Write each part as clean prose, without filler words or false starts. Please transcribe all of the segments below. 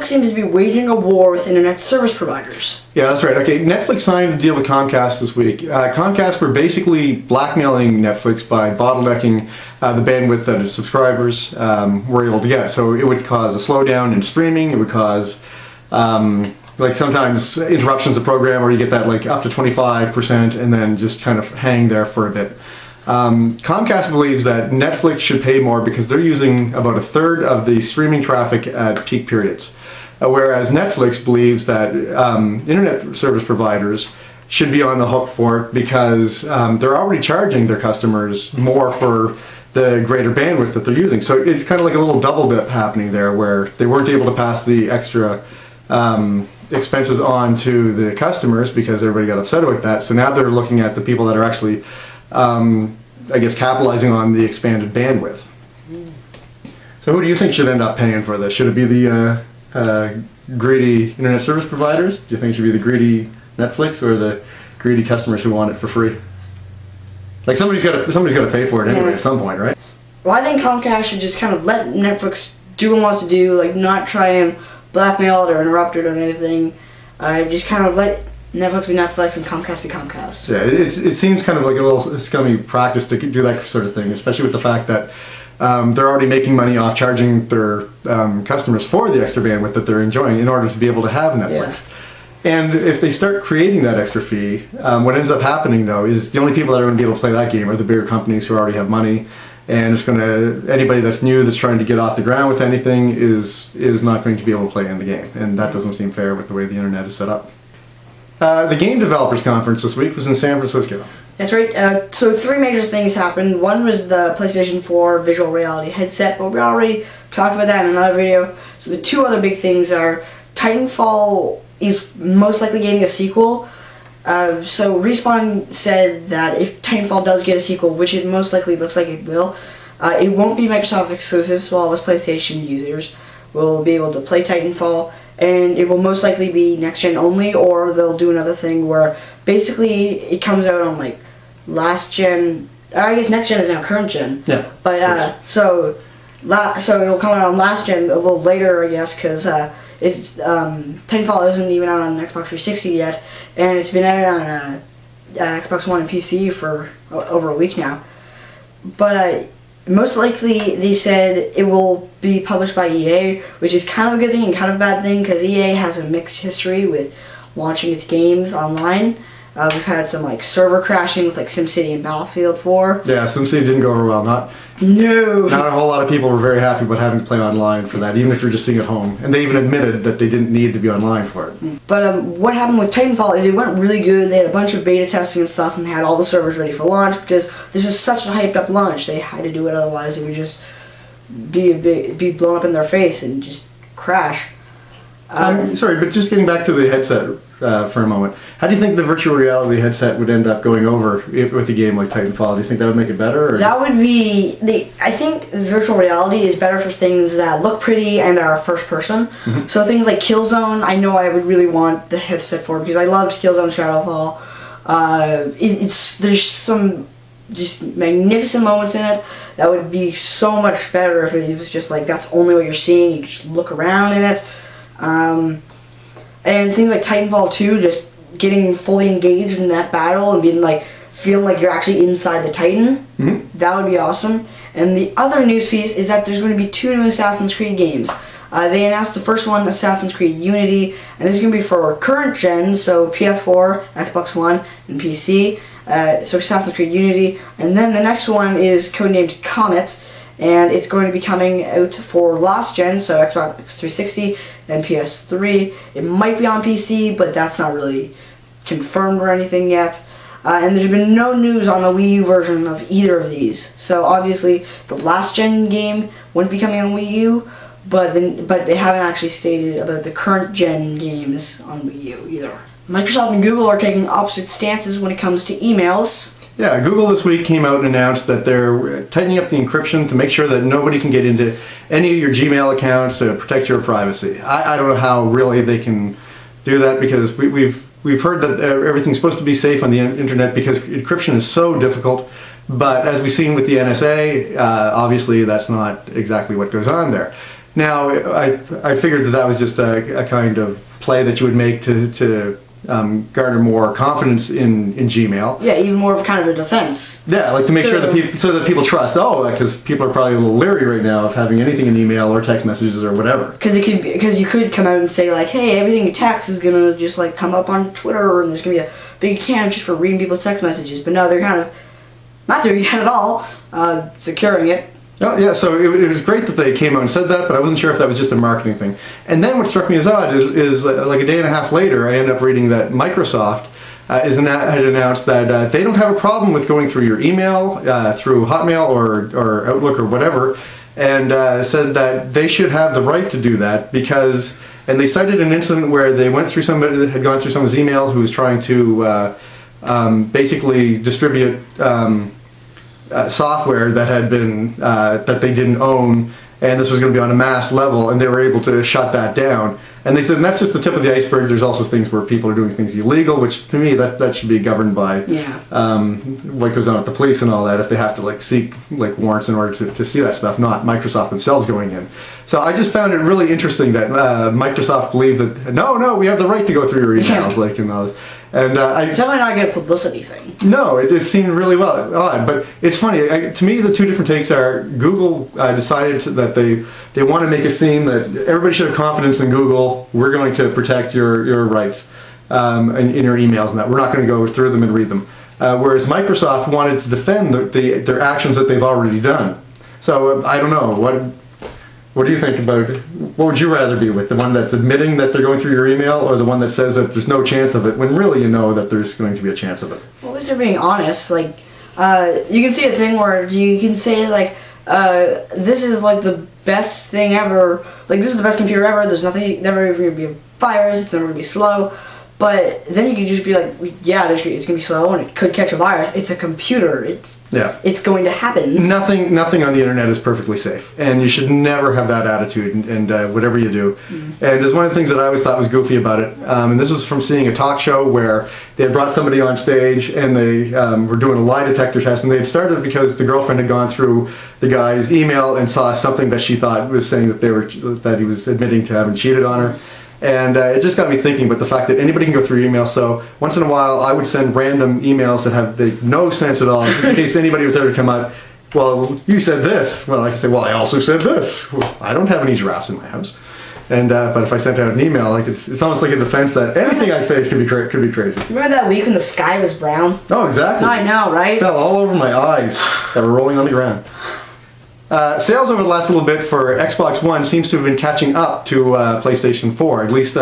seems to be waging a war with internet service providers. Yeah, that's right. Okay, Netflix signed a deal with Comcast this week. Comcast were basically blackmailing Netflix by bottlenecking the bandwidth that its subscribers were able to get. So it would cause a slowdown in streaming. It would cause like sometimes interruptions of program where you get that like up to 25% and then just kind of hang there for a bit. Comcast believes that Netflix should pay more because they're using about a third of the streaming traffic at peak periods. Whereas Netflix believes that internet service providers should be on the hook for it because they're already charging their customers more for the greater bandwidth that they're using. So it's kind of like a little double dip happening there where they weren't able to pass the extra expenses on to the customers because everybody got upset about that. So now they're looking at the people that are actually I guess capitalizing on the expanded bandwidth. So who do you think should end up paying for this? Should it be the greedy internet service providers? Do you think it should be the greedy Netflix or the greedy customers who want it for free? Like somebody's got to pay for it anyway at some point, right? Well, I think Comcast should just kind of let Netflix do what it wants to do, like not try and blackmail it or interrupt it or anything. Just kind of let Netflix be Netflix and Comcast be Comcast. Yeah, it seems kind of like a little scummy practice to do that sort of thing, especially with the fact that they're already making money off charging their customers for the extra bandwidth that they're enjoying in order to be able to have Netflix. Yeah. And if they start creating that extra fee, what ends up happening though is the only people that are going to be able to play that game are the bigger companies who already have money, and it's going to anybody that's new that's trying to get off the ground with anything is not going to be able to play in the game, and that doesn't seem fair with the way the internet is set up. The Game Developers Conference this week was in San Francisco. That's right. So three major things happened. One was the PlayStation 4 visual reality headset, but we already talked about that in another video. So the two other big things are Titanfall is most likely getting a sequel. So Respawn said that if Titanfall does get a sequel, which it most likely looks like it will, it won't be Microsoft exclusive, so all of us PlayStation users will be able to play Titanfall. And it will most likely be next gen only, or they'll do another thing where basically it comes out on like last gen. I guess next gen is now current gen. Yeah. But so it'll come out on last gen a little later, I guess, because it's Titanfall isn't even out on Xbox 360 yet, and it's been out on Xbox One and PC for over a week now. But most likely, they said it will be published by EA, which is kind of a good thing and kind of a bad thing, because EA has a mixed history with launching its games online. We've had some like server crashing with like SimCity and Battlefield 4. Yeah, SimCity didn't go over well. Not a whole lot of people were very happy about having to play online for that, even if you're just sitting at home. And they even admitted that they didn't need to be online for it. But what happened with Titanfall is it went really good. They had a bunch of beta testing and stuff, and they had all the servers ready for launch because this was such a hyped up launch. They had to do it, otherwise it would just be blown up in their face and just crash. Sorry, but just getting back to the headset for a moment. How do you think the virtual reality headset would end up going over with a game like Titanfall? Do you think that would make it better? Or? That would be... I think virtual reality is better for things that look pretty and are first person. Mm-hmm. So things like Killzone, I know I would really want the headset for because I loved Killzone Shadowfall. There's some just magnificent moments in it that would be so much better if it was just like that's only what you're seeing. You just look around in it. And things like Titanfall 2, just getting fully engaged in that battle and being like, feeling like you're actually inside the Titan, that would be awesome. And the other news piece is that there's going to be 2 new Assassin's Creed games. They announced the first one, Assassin's Creed Unity, and this is going to be for current gen, so PS4, Xbox One, and PC. So Assassin's Creed Unity, and then the next one is codenamed Comet, and it's going to be coming out for last gen, so Xbox 360 and PS3. It might be on PC, but that's not really confirmed or anything yet. And there's been no news on the Wii U version of either of these. So obviously, the last gen game wouldn't be coming on Wii U, but they haven't actually stated about the current gen games on Wii U either. Microsoft and Google are taking opposite stances when it comes to emails. Yeah, Google this week came out and announced that they're tightening up the encryption to make sure that nobody can get into any of your Gmail accounts to protect your privacy. I don't know how really they can do that because we've heard that everything's supposed to be safe on the internet because encryption is so difficult. But as we've seen with the NSA, obviously that's not exactly what goes on there. Now, I figured that was just a kind of play that you would make to garner more confidence in Gmail. Yeah, even more of kind of a defense. Yeah, like to make sure that people trust. Oh, because people are probably a little leery right now of having anything in email or text messages or whatever. Because you could come out and say like, hey, everything you text is gonna just like come up on Twitter, and there's gonna be a big account just for reading people's text messages. But no, they're kind of not doing that at all. Securing it. Oh, yeah, so it was great that they came out and said that, but I wasn't sure if that was just a marketing thing. And then what struck me as odd is like a day and a half later, I ended up reading that Microsoft had announced that they don't have a problem with going through your email, through Hotmail or Outlook or whatever, and said that they should have the right to do that because, and they cited an incident where they went through somebody that had gone through some of his emails who was trying to basically distribute software that had been that they didn't own, and this was going to be on a mass level, and they were able to shut that down. And they said, and that's just the tip of the iceberg. There's also things where people are doing things illegal, which to me that should be governed by what goes on with the police and all that. If they have to like seek like warrants in order to see that stuff, not Microsoft themselves going in. So I just found it really interesting that Microsoft believed that no, we have the right to go through your emails, like and all this. And it's definitely not a good publicity thing. No, it seemed really odd. But it's funny. To me, the two different takes are Google decided that they want to make it seem that everybody should have confidence in Google. We're going to protect your rights in your emails and that. We're not going to go through them and read them. Whereas Microsoft wanted to defend their actions that they've already done. So I don't know. What do you think about it? What would you rather be with? The one that's admitting that they're going through your email, or the one that says that there's no chance of it, when really you know that there's going to be a chance of it? Well, at least they're being honest. Like, you can see a thing where you can say, like, this is, like, the best thing ever. Like, this is the best computer ever. There's never ever going to be a virus. It's never going to be slow. But then you can just be like, yeah, it's going to be slow, and it could catch a virus. It's a computer. It's going to happen. Nothing on the internet is perfectly safe, and you should never have that attitude. And whatever you do, and it's one of the things that I always thought was goofy about it. And this was from seeing a talk show where they had brought somebody on stage, and they were doing a lie detector test, and they had started because the girlfriend had gone through the guy's email and saw something that she thought was saying that he was admitting to having cheated on her. And it just got me thinking about the fact that anybody can go through email. So once in a while, I would send random emails that have no sense at all, just in case anybody was ever to come out. Well, you said this. Well, I can say, well, I also said this. Well, I don't have any giraffes in my house. And but if I sent out an email, like it's almost like a defense that anything I say could be crazy. Remember that week when the sky was brown? Oh, exactly. I know, right? It fell all over my eyes that were rolling on the ground. Sales over the last little bit for Xbox One seems to have been catching up to PlayStation 4, at least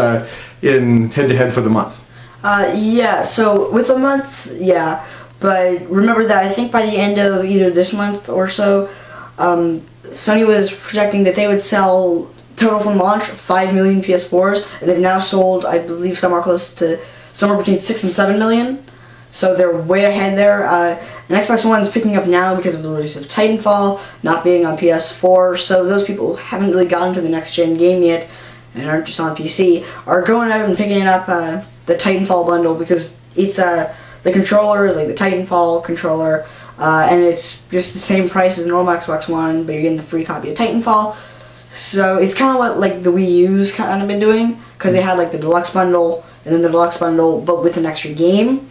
in head-to-head for the month. Yeah, so with the month, yeah. But remember that I think by the end of either this month or so, Sony was projecting that they would sell, total from launch, 5 million PS4s, and they've now sold, I believe, somewhere close to, somewhere between 6 and 7 million. So they're way ahead there. And Xbox One's picking up now because of the release of Titanfall, not being on PS4. So those people who haven't really gotten to the next-gen game yet and aren't just on PC are going out and picking up the Titanfall bundle because it's the controller is like the Titanfall controller, and it's just the same price as normal Xbox One, but you're getting the free copy of Titanfall. So it's kind of what like the Wii U's kind of been doing, because they had like the deluxe bundle and then the deluxe bundle, but with an extra game.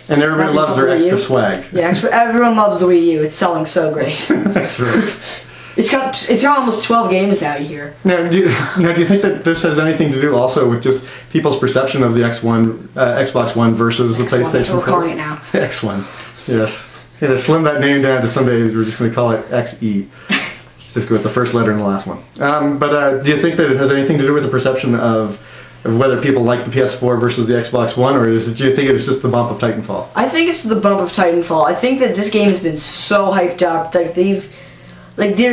And everybody loves their extra swag. Yeah, everyone loves the Wii U. It's selling so great. That's right. It's got almost 12 games now, you hear. Now, do you think that this has anything to do also with just people's perception of the Xbox One versus the PlayStation 4? That's what we're calling it now. X1, yes. To slim that name down to someday, we're just going to call it XE. Just go with the first letter and the last one. But do you think that it has anything to do with the perception of whether people like the PS4 versus the Xbox One, or do you think it's just the bump of Titanfall? I think it's the bump of Titanfall. I think that this game has been so hyped up. There's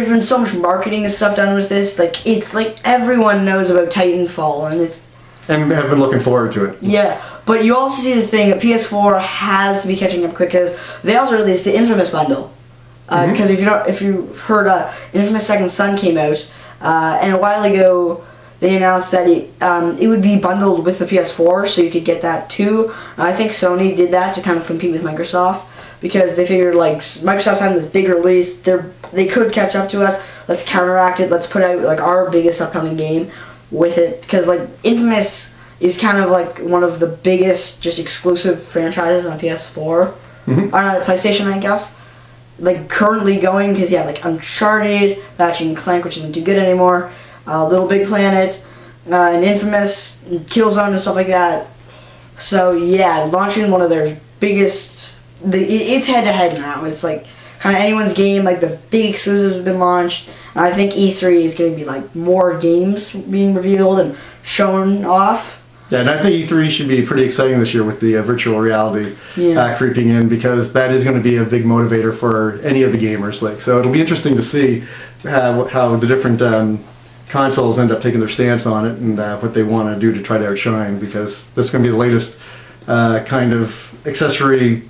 been so much marketing and stuff done with this. It's like everyone knows about Titanfall, and have been looking forward to it. Yeah, but you also see the thing that PS4 has to be catching up quick because they also released the Infamous bundle. Because if you heard, Infamous Second Son came out, and a while ago they announced that it would be bundled with the PS4, so you could get that too. I think Sony did that to kind of compete with Microsoft. because they figured like Microsoft's having this big release, they could catch up to us. Let's counteract it. Let's put out like our biggest upcoming game with it, because like Infamous is kind of like one of the biggest just exclusive franchises on PS4 on PlayStation, I guess. Like currently going, because you have like Uncharted, Ratchet and Clank, which isn't too good anymore, Little Big Planet, and Infamous, and Killzone and stuff like that. So yeah, launching one of their biggest, it's head to head now. It's like kind of anyone's game. Like the big exclusives have been launched, and I think E3 is going to be like more games being revealed and shown off. Yeah, and I think E3 should be pretty exciting this year with the virtual reality creeping in, because that is going to be a big motivator for any of the gamers. Like, so it'll be interesting to see how the different consoles end up taking their stance on it and what they want to do to try to outshine, because this is going to be the latest kind of accessory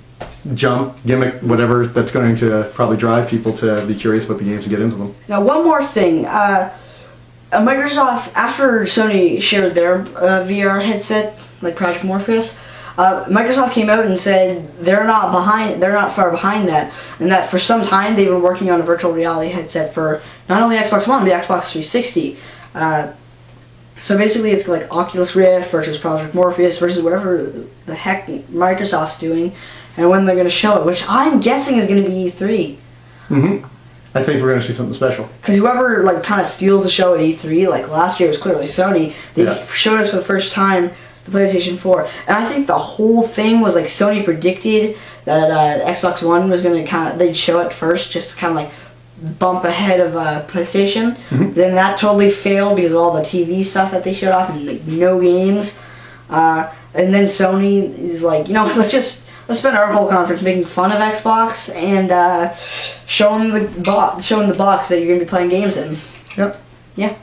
jump, gimmick, whatever, that's going to probably drive people to be curious about the games and get into them. Now, one more thing. Microsoft, after Sony shared their VR headset, like Project Morpheus, Microsoft came out and said they're not far behind that, and that for some time they've been working on a virtual reality headset for not only Xbox One, but Xbox 360. So basically it's like Oculus Rift versus Project Morpheus versus whatever the heck Microsoft's doing, and when they're going to show it, which I'm guessing is going to be E3. Mm-hmm. I think we're going to see something special. Because whoever like kind of steals the show at E3, like last year was clearly Sony. They showed us for the first time the PlayStation 4, and I think the whole thing was like Sony predicted that Xbox One was going to they'd show it first, just to kind of like bump ahead of PlayStation. Mm-hmm. Then that totally failed because of all the TV stuff that they showed off and like no games. And then Sony is like, let's spend our whole conference making fun of Xbox and showing the box that you're going to be playing games in. Yep. Yeah.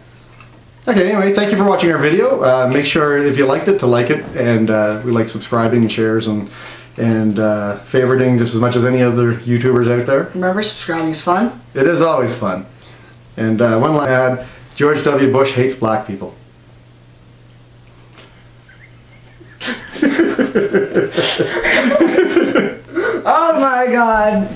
Okay, anyway, thank you for watching our video. Make sure, if you liked it, to like it, and we like subscribing and shares and favoriting just as much as any other YouTubers out there. Remember, subscribing is fun. It is always fun. And one last ad, George W. Bush hates black people. Oh my God.